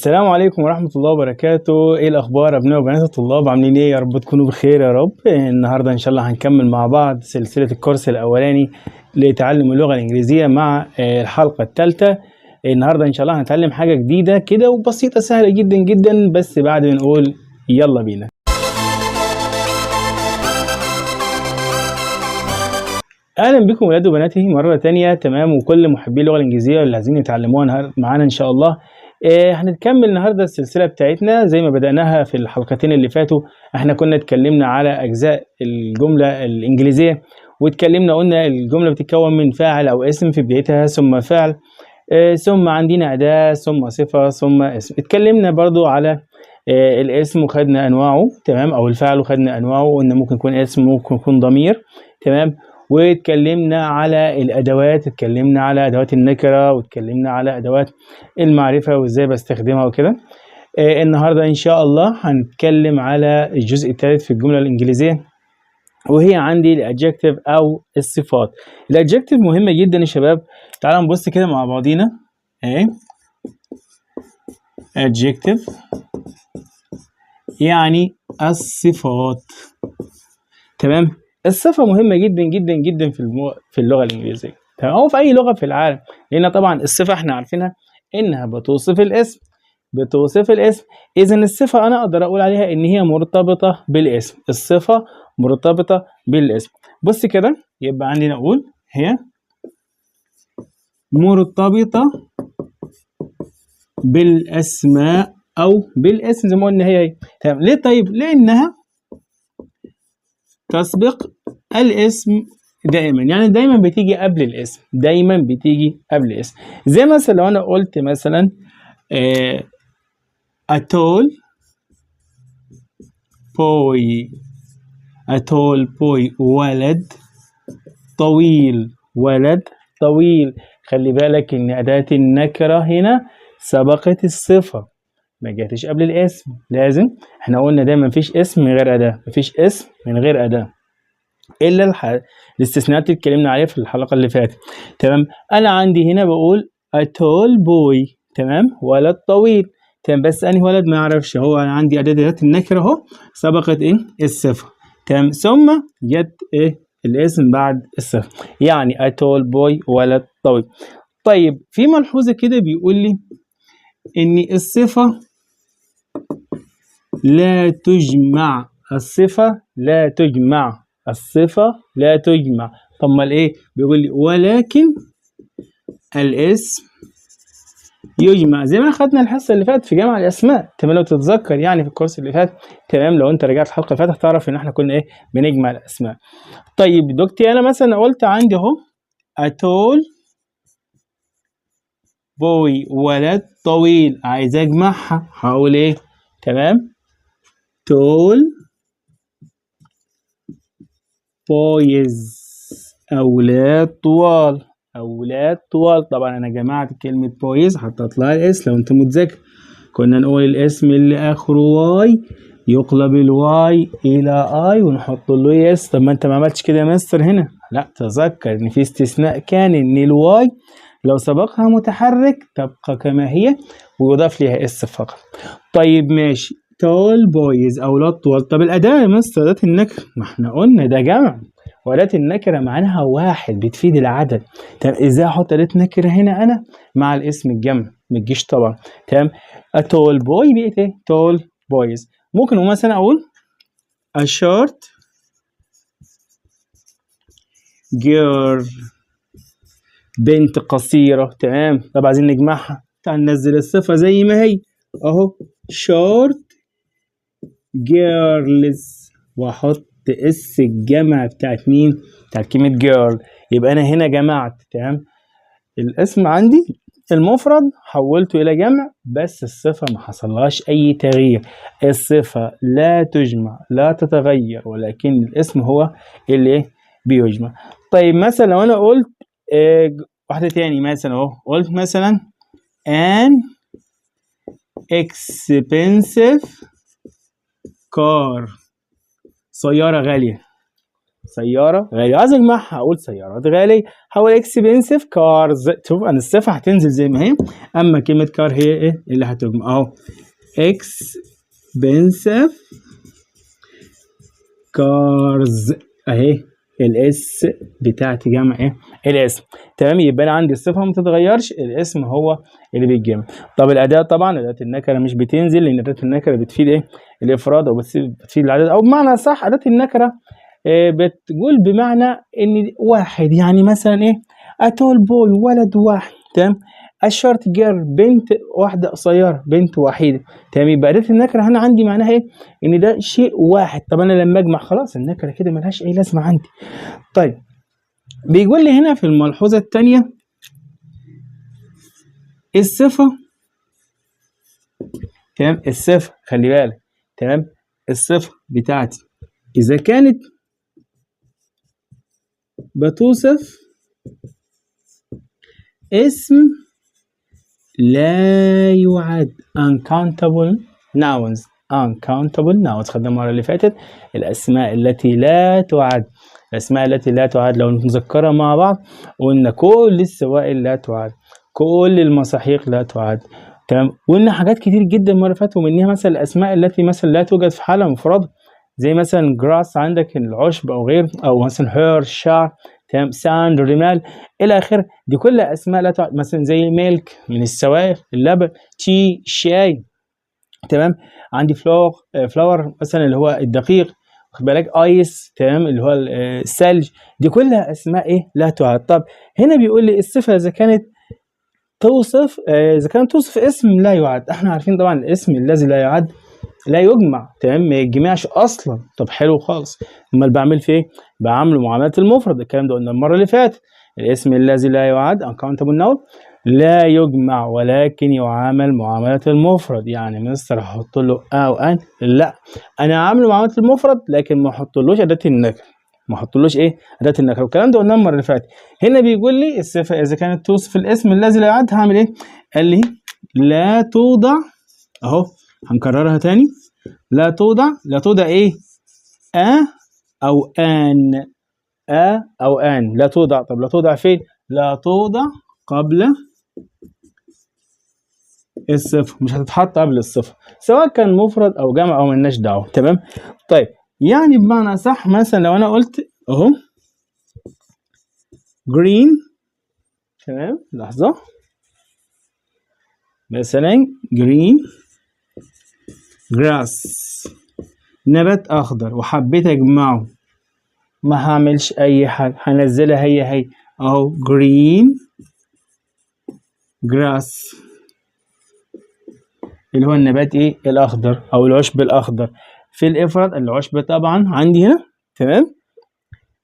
السلام عليكم ورحمة الله وبركاته. ايه الاخبار ابناء وبنات الطلاب؟ عاملين ايه؟ يا رب تكونوا بخير يا رب. النهارده ان شاء الله هنكمل مع بعض سلسلة الكورس الاولاني لتعلم اللغة الانجليزية مع الحلقة الثالثة. النهارده ان شاء الله هنتعلم حاجة جديدة كده وبسيطة سهلة جدا جدا، بس بعد ما نقول يلا بينا. اهلا بكم ولاد وبناتي مرة تانية، تمام، وكل محبي اللغة الانجليزية اللي عايزين يتعلموها معانا ان شاء الله. هنكمل النهارده السلسله بتاعتنا زي ما بدأناها في الحلقتين اللي فاتوا. احنا كنا اتكلمنا على اجزاء الجمله الانجليزيه، واتكلمنا قلنا الجمله بتتكون من فاعل او اسم في بدايتها، ثم فعل، ثم عندنا اداه، ثم صفه، ثم اسم. اتكلمنا برضو على الاسم وخدنا انواعه، تمام، او الفعل وخدنا انواعه، وان ممكن يكون اسم ممكن يكون ضمير، تمام. واتكلمنا على الادوات، اتكلمنا على ادوات النكره، واتكلمنا على ادوات المعرفه وازاي بستخدمها وكده. النهارده ان شاء الله هنتكلم على الجزء الثالث في الجمله الانجليزيه، وهي عندي الادجكتيف او الصفات. الادجكتيف مهمه جدا يا شباب. تعالوا نبص كده مع بعضينا. adjective يعني الصفات، تمام. الصفة مهمة جدا جدا جدا في اللغة الإنجليزية، تمام، أو في أي لغة في العالم، لأن طبعا الصفة إحنا عارفينها إنها بتوصف الاسم، بتوصف الاسم. إذا الصفة أنا أقدر أقول عليها إن هي مرتبطة بالاسم، الصفة مرتبطة بالاسم. بص كده، يبقى عندنا نقول هي مرتبطة بالأسماء أو بالاسم زي ما قلنا هي. تمام. ليه؟ طيب لأنها تسبق الاسم دائما، يعني دايما بتيجي قبل الاسم، دايما بتيجي قبل الاسم. زي مثلا لو انا قلت مثلا a tall boy، a tall boy ولد طويل، ولد طويل. خلي بالك ان اداة النكرة هنا سبقت الصفة، ما جاتش قبل الاسم. لازم احنا قلنا دايما مفيش اسم من غير اداة، مفيش اسم من غير اداة، الا الاستثناءات اللي اتكلمنا عليها في الحلقه اللي فاتت، تمام. انا عندي هنا بقول a tall boy، تمام، ولد طويل، تمام، بس انهي ولد ما اعرفش. هو انا عندي اداه النكره اهو سبقت ايه؟ الصفه، تمام، ثم جت ايه؟ الاسم بعد الصفه، يعني a tall boy ولد طويل. طيب في ملحوظه كده بيقول لي ان الصفه لا تجمع، الصفه لا تجمع، الصفة لا تجمع. طب ما ايه؟ بيقول لي ولكن الاسم يجمع، زي ما خدنا الحصة اللي فاتت في جمع الأسماء، تمام، لو تتذكر يعني في الكورس اللي فات، تمام. لو أنت رجعت الحلقة اللي فاتت هتعرف إن إحنا كنا إيه؟ بنجمع الأسماء. طيب دكتور أنا مثلا قلت عندي أهو a tall boy ولد طويل، عايز أجمعها، هقول إيه؟ تمام، tall boys أولاد طوال، أولاد طوال. طبعا أنا جمعت كلمة بويز حطيت لها الاسم. لو أنت متذكر كنا نقول الاسم اللي آخره واي يقلب الواي إلى آي ونحط له يس. طب ما أنت ما عملتش كده يا مستر هنا. لا، تذكر إن في استثناء كان إن الواي لو سبقها متحرك تبقى كما هي ويضاف لها اس فقط. طيب ماشي، تول بويز أولاد طوال. طب الأداة يا مستر، أداة النكرة، ما احنا قلنا ده جمع، وأداة النكرة معناها واحد بتفيد العدد. طب ازاي احط أداة نكرة هنا انا مع الاسم الجمع؟ ما تجيش طبعا، تمام. a tall boy بقت ايه؟ tall boys. ممكن مثلا اقول a short girl، بنت قصيرة، تمام. طب عايزين نجمعها، تعال ننزل الصفة زي ما هي اهو short girls، واحط اس الجمع بتاعت مين؟ بتاعت كلمة girl. يبقى انا هنا جمعت، تمام، الاسم عندي المفرد حولته إلى جمع، بس الصفة ما حصلهاش أي تغيير. الصفة لا تجمع، لا تتغير، ولكن الاسم هو اللي بيجمع. طيب مثلا لو أنا قلت واحدة تاني، مثلا أهو قلت مثلا an expensive car، سيارة غالية، سيارة غالية. عايز اجمعها اقول سيارات غالية، هقول expensive cars. شوف انا الصفة هتنزل زي ما هي، اما كلمة كار هي ايه اللي هتجمع اهو expensive cars اهي، الاس بتاعتي جمع ايه الاسم. تمام، يبقى انا عندي الصفة ما بتتغيرش، الاسم هو اللي بيتجمع. طب الاداة، طبعا اداة النكرة مش بتنزل، لان اداة النكرة بتفيد ايه الافراد، او بتفيد العدد، او بمعنى صح اداة النكرة بتقول بمعنى ان واحد، يعني مثلا ايه اتول بوي ولد واحد. تمام، الشورت جير بنت واحده قصيره، بنت وحيده. تمام، يبقى اداه النكره هنا عندي معناها ايه ان ده شيء واحد. طب انا لما اجمع خلاص النكره كده ملهاش اي لازمه عندي. طيب بيقول لي هنا في الملحوظه الثانيه الصفه. تمام، الصفه خلي بالك. تمام، الصفه بتاعتي اذا كانت بتوصف اسم لا يعد uncountable nouns. uncountable nouns خدنا المرة اللي فاتت الأسماء التي لا تعد. الأسماء التي لا تعد لو نذكرها مع بعض قلنا كل السوائل لا تعد، كل المساحيق لا تعد. تمام، وقلنا حاجات كتير جدا المرة اللي فاتت، ومنها مثلا الأسماء التي مثلا لا توجد في حالة مفردة، زي مثلا grass عندك العشب أو غير، أو مثلا hair الشعر. تمام، ساند الرمال إلى آخره، دي كلها أسماء لا تعد. مثلا زي ميلك من السوائل، اللبن، تي الشاي. تمام، عندي فلاور مثلا اللي هو الدقيق، واخد بالك، ايس تمام اللي هو الثلج. دي كلها اسماء ايه لا تعد. طب هنا بيقول لي الصفه اذا كانت توصف اسم لا يعد. احنا عارفين طبعا الاسم الذي لا يعد لا يجمع. تمام، ما يتجمعش اصلا. طب حلو خالص، امال بعمل فيه ايه؟ بعمله معامله المفرد. الكلام ده قلنا المره اللي فاتت. الاسم الذي لا يعد uncountable noun لا يجمع ولكن يعامل معامله المفرد. يعني مستر هحط له او ان؟ لا، انا عامله معامله المفرد لكن ما احطلوش اداه النكره، ما احطلوش ايه اداه النكره. والكلام ده قلناه المره اللي فاتت. هنا بيقول لي الصفه اذا كانت توصف الاسم الذي لا يعد هعمل ايه؟ قال لي لا توضع، اهو هنكررها تاني، لا توضع ايه او ان. او ان لا توضع. طب لا توضع فين؟ لا توضع قبل الصفة، مش هتتحط قبل الصفة سواء كان مفرد او جمع او ملناش دعوة. تمام، طيب يعني بمعنى صح مثلا لو انا قلت اهو green، تمام لحظة، مثلا green grass نبات اخضر، وحبيت اجمعه، ما هعملش اي حاجة، هنزلها هي اهو green grass اللي هو النبات ايه الاخضر او العشب الاخضر. في الافراد العشب طبعا عندي هنا تمام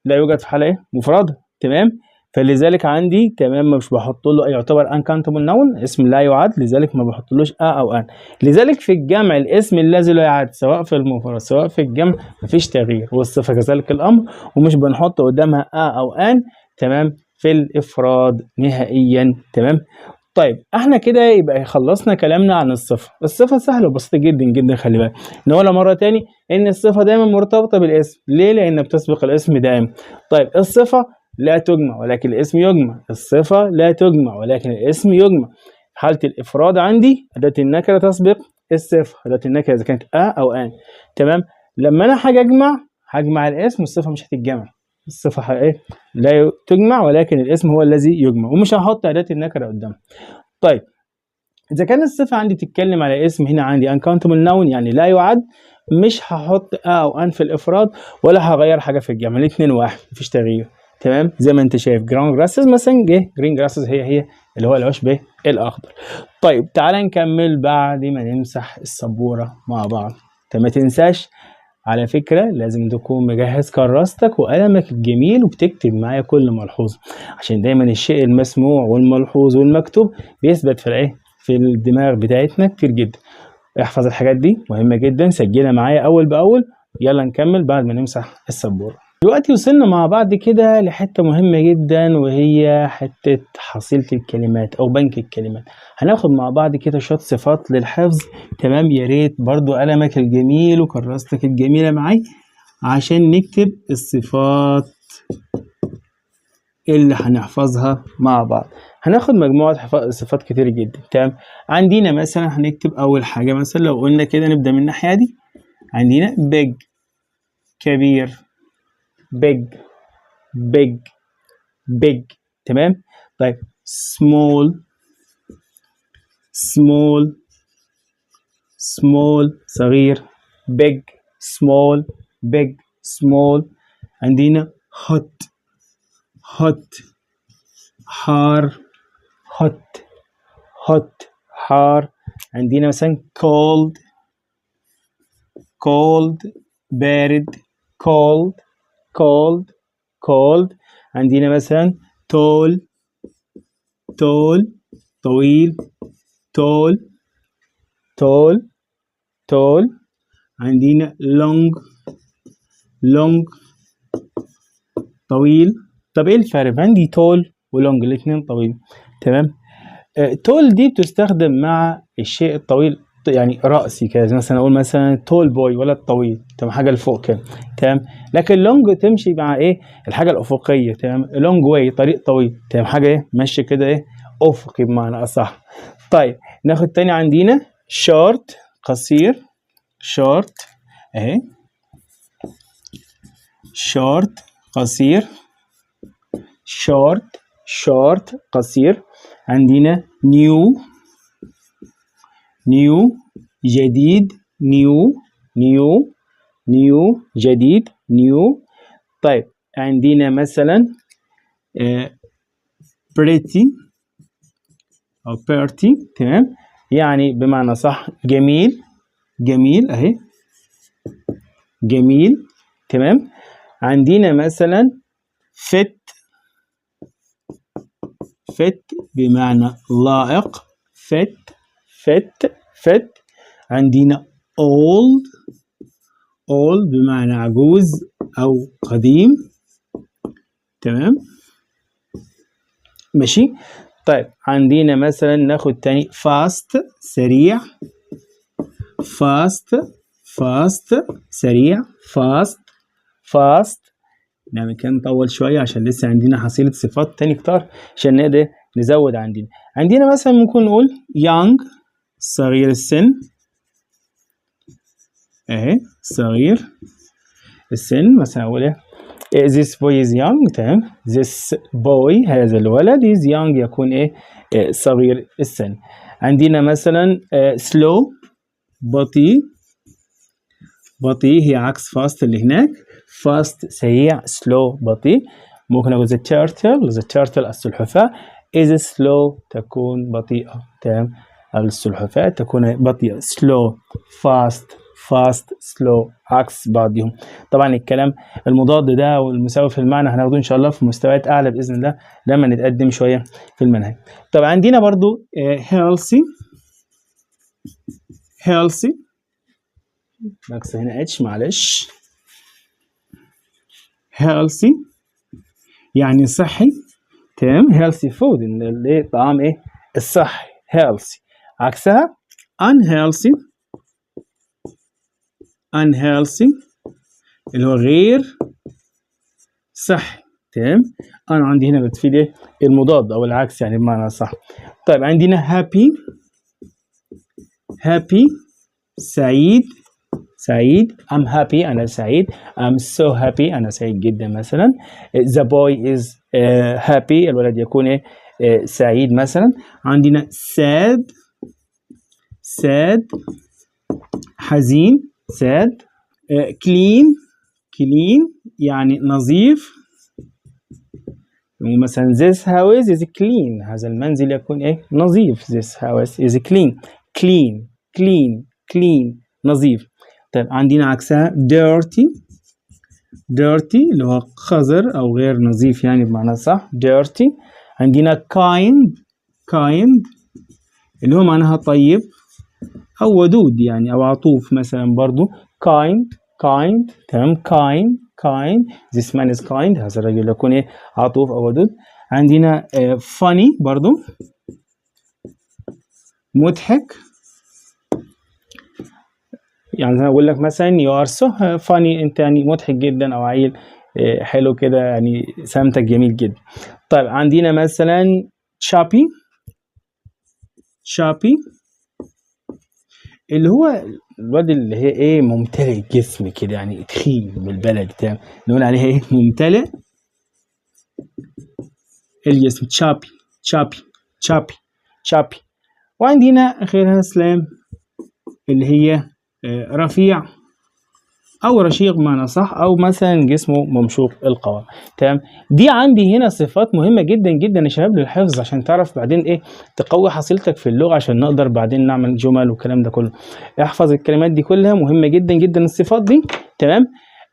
لا يوجد في حالة ايه مفردة. تمام، فلذلك عندي تمام مش بحط له يعتبر uncountable noun اسم لا يعد، لذلك ما بحطلوش او ان. لذلك في الجمع الاسم الذي لا يعد سواء في المفرد سواء في الجمع مفيش تغيير، والصفة كذلك الامر، ومش بنحط قدامها او ان. تمام، في الافراد نهائيا. تمام، طيب احنا كده يبقى خلصنا كلامنا عن الصفة. الصفة سهلة وبسيطة جدا جدا. خلي بالك نقولها مرة تاني ان الصفة دايما مرتبطة بالاسم. ليه؟ لان بتسبق الاسم دائما. طيب الصفة لا تجمع ولكن الاسم يجمع. الصفة لا تجمع ولكن الاسم يجمع. حالة الافراد عندي اداة النكرة تسبق الصفة. اداة النكرة اذا كانت او ان. تمام، لما انا حاجة هجمع الاسم والصفة مش هتتجمع. الصفة ايه لا تجمع ولكن الاسم هو الذي يجمع، ومش هحط أداة النكرة قدامها. طيب إذا كان الصفة عندي تتكلم على اسم، هنا عندي uncountable noun يعني لا يعد، مش هحط أو أن في الإفراد ولا هغير حاجة في الجمع، الاتنين واحد مفيش تغيير. تمام، زي ما أنت شايف جرين جراسز مثلا جه جرين جراسز هي اللي هو العشب الأخضر. طيب تعالى نكمل بعد ما نمسح السبورة مع بعض. ما تنساش على فكرة لازم تكون مجهز كراستك وقلمك الجميل وبتكتب معايا كل ملحوظة، عشان دايما الشيء المسموع والملحوظ والمكتوب بيثبت في الدماغ بتاعتنا كتير جدا. احفظ الحاجات دي مهمة جدا، سجلها معايا أول بأول. يلا نكمل بعد ما نمسح السبورة. دلوقتي وصلنا مع بعض كده لحتة مهمة جدا، وهي حتة حصيلة الكلمات أو بنك الكلمات. هناخد مع بعض كده شوية صفات للحفظ. تمام، يا ريت برضو قلمك الجميل وكراستك الجميلة معاي عشان نكتب الصفات اللي هنحفظها مع بعض. هناخد مجموعة صفات كتير جدا. تمام. عندنا مثلا هنكتب أول حاجة، مثلا لو قلنا كده نبدأ من الناحية دي، عندنا big كبير، big big big. تمام. طيب small small small صغير، big small big small. عندنا hot hot حار، hot hot حار. عندنا مثلا cold cold بارد، cold cold cold. عندنا مثلا tall tall طويل، tall tall tall. عندنا long long طويل. طب ايه الفرق؟ عندي tall ولونج الاثنين طويل. تمام. tall دي بتستخدم مع الشيء الطويل، يعني رأسي كده، مثلا اقول مثلا tall boy ولد طويل، تمام، حاجه لفوق كده. تمام. لكن لونج تمشي مع ايه؟ الحاجه الافقيه. تمام. لونج واي طريق طويل، تمام، حاجه ايه؟ ماشيه كده ايه؟ افقي بمعنى اصح. طيب ناخد تاني، عندنا short قصير، short اهي short قصير، short short قصير. عندنا new new جديد، new new new جديد new. طيب عندنا مثلا pretty أو pretty، تمام، يعني بمعنى صح جميل، جميل أهي جميل. تمام. عندنا مثلا fit fit بمعنى لائق، fit fit fit. عندنا old old بمعنى عجوز أو قديم. تمام ماشي. طيب عندنا مثلا ناخد تاني fast سريع، fast fast سريع، fast fast. نعمل كده نطول شوية عشان لسه عندنا حصيلة صفات تاني كتار عشان نقدر نزود. عندنا مثلا ممكن نقول young صغير السن اهي، صغير السن. مثلا اقول ايه؟ this boy is young. تمام. this boy هذا الولد is young يكون ايه؟ صغير السن. عندنا مثلا slow بطيء، بطيء هي عكس fast اللي هناك، fast سريع، slow بطيء. ممكن اقول the turtle السلحفاة is slow تكون بطيئة. تمام. السلحفاة تكون بطيئة، slow fast fast slow عكس بعضهم. طبعا الكلام المضاد ده والمساوي في المعنى هناخده ان شاء الله في مستويات اعلى باذن الله لما نتقدم شويه في المنهج. طب عندنا برضو healthy بس هنا اتش معلش، healthy يعني صحي. تمام. healthy food اللي طعام ايه؟ الصحي healthy. عكسها unhealthy اللي هو غير صحي. تمام. انا عندي هنا بتفيد ايه؟ المضاد او العكس يعني بمعنى صح. طيب عندنا happy سعيد، سعيد I'm happy أنا سعيد، I'm so happy أنا سعيد جدا مثلا. the boy is happy الولد يكون إيه؟ سعيد مثلا. عندنا sad حزين sad. clean يعني نظيف، مثلا this house is clean هذا المنزل يكون إيه؟ نظيف. this house is clean نظيف. طيب عندنا عكسها dirty اللي هو قذر أو غير نظيف يعني بمعنى صح dirty. عندنا kind اللي هو معناها طيب أو ودود يعني أو عطوف مثلا برضو kind. تمام. kind this man is kind هذا الرجل يكون إيه؟ عطوف أو ودود. عندنا funny برضو مضحك، يعني زي ما بقول لك مثلا you are so funny، انت يعني مضحك جدا او عيل حلو كده، يعني سمتك جميل جدا. طيب عندنا مثلا chubby، اللي هو الواد اللي هي ايه ممتلئ الجسم كده، يعني تخين بالبلد بتاع، نقول عليها ايه ممتلئ الجسم. chubby. وعندنا اخرها سلام، اللي هي رفيع او رشيق بمعنى صح، او مثلا جسمه ممشوق القوام. تمام. دي عندي هنا صفات مهمه جدا جدا يا شباب للحفظ، عشان تعرف بعدين ايه تقوي حصيلتك في اللغه، عشان نقدر بعدين نعمل جمل والكلام ده كله. احفظ الكلمات دي كلها، مهمه جدا جدا الصفات دي. تمام.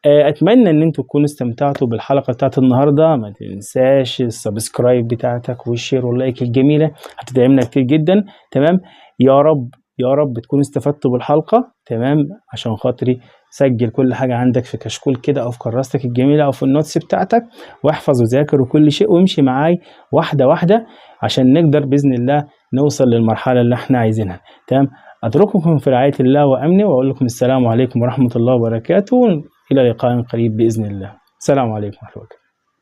اتمنى ان انتوا تكونوا استمتعتوا بالحلقه بتاعت النهارده. ما تنساش السبسكرايب بتاعتك والشير واللايك الجميله، هتدعمنا كتير جدا. تمام. يا رب يا رب تكونوا استفدتوا بالحلقه. تمام. عشان خاطري سجل كل حاجة عندك في كشكول كده أو في كراستك الجميلة أو في النوتس بتاعتك، واحفظ وذاكر وكل شيء، وامشي معاي واحدة واحدة عشان نقدر بإذن الله نوصل للمرحلة اللي احنا عايزينها. تمام. أترككم في رعاية الله وأمنه، وأقول لكم السلام عليكم ورحمة الله وبركاته، إلى لقاء قريب بإذن الله. السلام عليكم ورحمة الله.